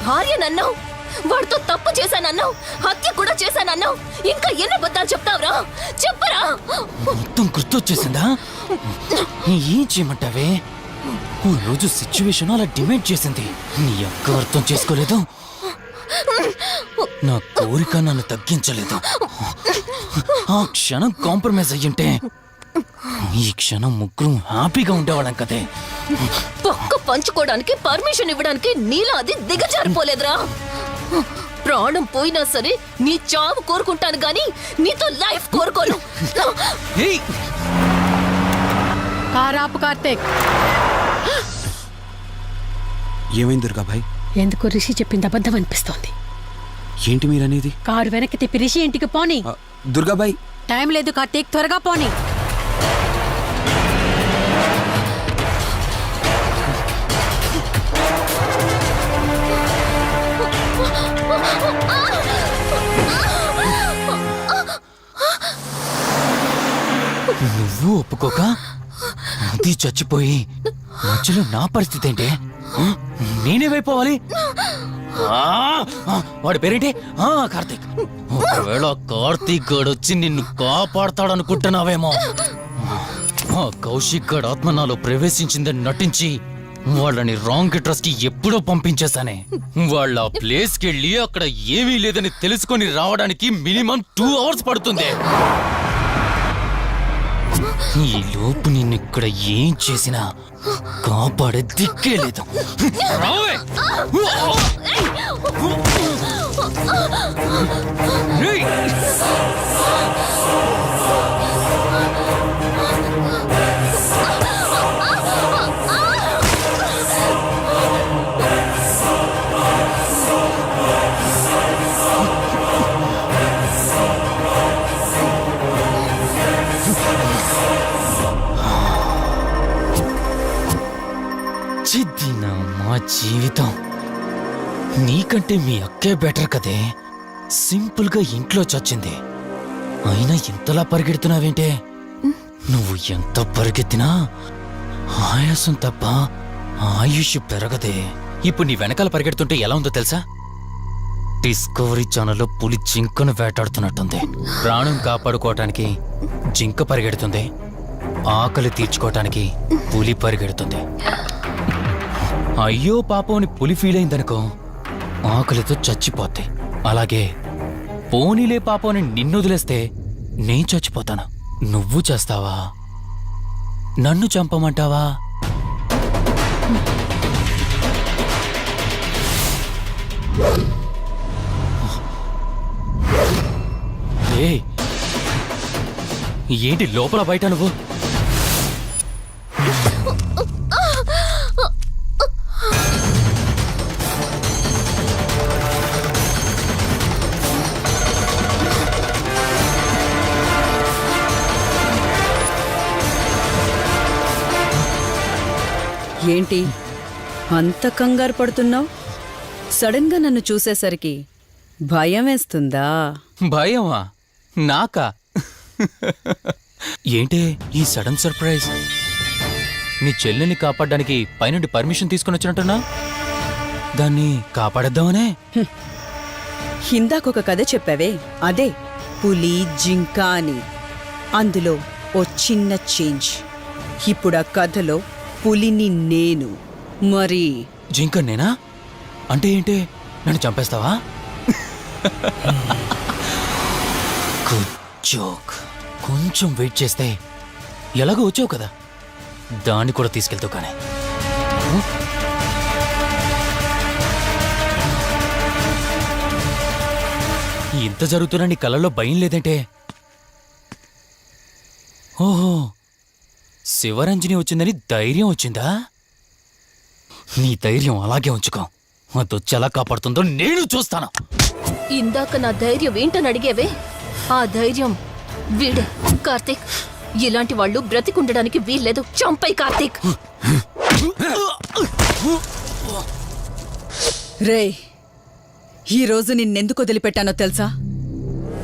భార్యనన్నావు, వాడితో తప్పు చేశానన్నావు, హత్య కూడా చేశానన్నావు. ఇంకా ఎన్ని అబద్ధాలు చెప్తావురా? చెప్పరా? మొత్తం గుర్తొచ్చేసిందా? ఏం చేయమంటావే? ఓ రోజు సిచ్యువేషన్ అలా డిమాండ్ చేసింది. నీ అక్క అర్థం చేసుకోలేదు. నా కోరిక నన్ను తగ్గించలేదు. ఆ క్షణం కాంప్రమైజ్ అయ్యుంటే ఈ క్షణం ముగ్గురు హ్యాపీగా ఉండేవాళ్ళం కదే. పక్క పంచుకోవడానికి పర్మిషన్ ఇవ్వడానికి నీలా అది దిగజారిపోలేదురా. ప్రాణం పోయినా సరే నీ చావు కోరుకుంటాను గాని నీతో లైఫ్ కోరుకోను. కారాపు కార్తీక్. ఏమైంది దుర్గాభాయ్? ఎందుకు రిషి చెప్పింది అబద్ధం అనిపిస్తోంది. ఏంటి మీరనేది? కారు వెనక్కి తిప్పి రిషి ఇంటికి పోని. దుర్గాభాయ్ టైం లేదు కార్తీక్, త్వరగా పోని. నువ్వు ఒప్పుకోక అది చచ్చిపోయి మధ్యలో నా పరిస్థితి ఏంటి? నేనేమైపోవాలి? వాడి పేరేంటి? కార్తీక్. ఒకవేళ కార్తీక్ గడు వచ్చి నిన్ను కాపాడతాడనుకుంటున్నావేమో. కౌశిక్ గడ్ ఆత్మ నాలో ప్రవేశించిందని నటించి వాళ్ళని రాంగ్ అడ్రస్ కి ఎప్పుడో పంపించేశానే. వాళ్ళ ప్లేస్ కి వెళ్ళి అక్కడ ఏమీ లేదని తెలుసుకొని రావడానికి మినిమం 2 hours పడుతుంది. ఈ లోపు నిన్నిక్కడ ఏం చేసినా కాపాడే దిక్కే లేదు. మా జీవితం నీకంటే మీ అక్కే బెటర్ కదే. సింపుల్ గా ఇంట్లో చచ్చింది. అయినా ఇంతలా పరిగెడుతున్నావేంటే? నువ్వు ఎంత పరిగెత్తినా ఆయాసం తప్ప ఆయుష్ పెరగదే. ఇప్పుడు నీ వెనకాల పరిగెడుతుంటే ఎలా ఉందో తెలుసా? డిస్కవరీ ఛానల్లో పులి జింకను వేటాడుతున్నట్టుంది. ప్రాణం కాపాడుకోవటానికి జింక పరిగెడుతుంది, ఆకలి తీర్చుకోవటానికి పులి పరిగెడుతుంది. అయ్యో పాపం అని పులి ఫీల్ అయిందనుకో, ఆకలితో చచ్చిపోద్ది. అలాగే పోనీలే పాపం అని నిన్ను వదిలేస్తే నేను చచ్చిపోతాను. నువ్వు చేస్తావా? నన్ను చంపమంటావా? ఏయ్, ఏంటి లోపల బయట నువ్వు? ఏంటి అంత కంగారు పడుతున్నావు? సడన్ గా నన్ను చూసేసరికి భయం వేస్తుందా? భయమా? నాకా? ఏంటే ఈ సడన్ సర్ప్రైజ్? నీ చెల్లెల్ని కాపాడడానికి పైనుండి పర్మిషన్ తీసుకుని వచ్చినట్టున్నా? దాన్ని కాపాడేద్దామనే? ఇందాకొక కథ చెప్పావే, అదే పులి జింక అని. అందులో ఓ చిన్న చేంజ్. ఇప్పుడు ఆ కథలో పులిని నేను. మరి జింక నేనా? అంటే ఏంటి, నన్ను చంపేస్తావా? Good joke. కొంచెం వెయిట్ చేస్తే ఎలాగో వచ్చావు కదా, దాన్ని కూడా తీసుకెళ్తావు. కానీ ఇంత జరుగుతున్నా నీ కళ్ళల్లో భయం లేదంటే? ఓహో, శివరంజని వచ్చిందని ధైర్యం వచ్చిందా? నీ ధైర్యం అలాగే ఉంచుకో. అదొచ్చి ఎలా కాపాడుతుందో నేను చూస్తాను. ఇందాక నా ధైర్యం ఏంటని అడిగేవే, ఆ ధైర్యం వీడే. కార్తీక్, ఇలాంటి వాళ్ళు బ్రతికుండడానికి వీల్లేదు. చంపై కార్తీక్. రే, ఈరోజు నిన్నెందుకు వదిలిపెట్టానో తెలుసా?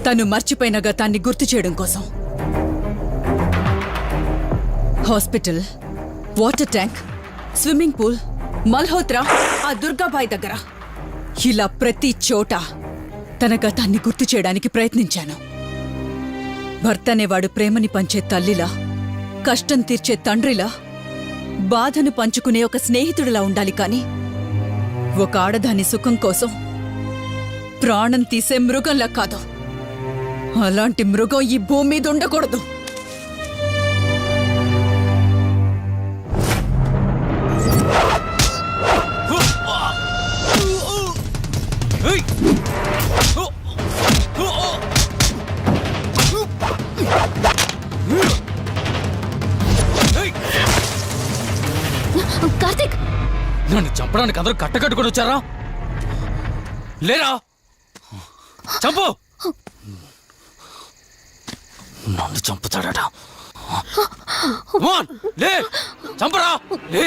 తను మర్చిపోయిన గతాన్ని గుర్తు చేయడం కోసం. Hospital, water tank, swimming pool, Malhotra, ఆ దుర్గాబాయ్ దగ్గర, ఇలా ప్రతి చోట తన గతాన్ని గుర్తు చేయడానికి ప్రయత్నించాను. భర్త అనేవాడు ప్రేమని పంచే తల్లిలా, కష్టం తీర్చే తండ్రిలా, బాధను పంచుకునే ఒక స్నేహితుడిలా ఉండాలి. కాని ఒక ఆడదాని సుఖం కోసం ప్రాణం తీసే మృగంలా కాదు. అలాంటి మృగం ఈ భూమి మీద ఉండకూడదు. కార్తీక్, నన్ను చంపడానికి అందరూ కట్టకట్టుకొని వచ్చారా? లేరా? చంపు! నన్ను చంపుతాడట. లే, చంపరా, లే.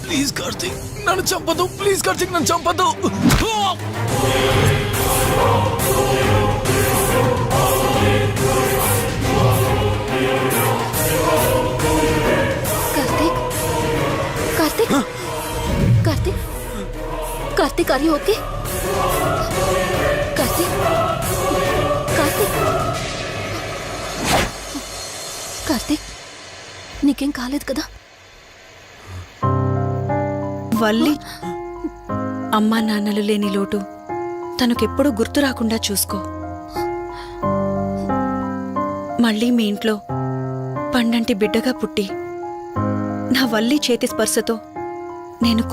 ప్లీజ్ కార్తీక్, నన్ను చంపదు. ప్లీజ్ కార్తీక్, నన్ను చంపదు. Karthik, Karthik, Karthik, Karthik, are you okay? Karthik, Karthik, Karthik, నీకేం కాలేదు కదా? వల్లి అమ్మా నాన్నలు లేని లోటు తనకెప్పుడూ గుర్తు రాకుండా చూసుకో. మళ్ళీ మీ ఇంట్లో పండంటి బిడ్డగా పుట్టి నా వల్లి చేతి స్పర్శతో నేను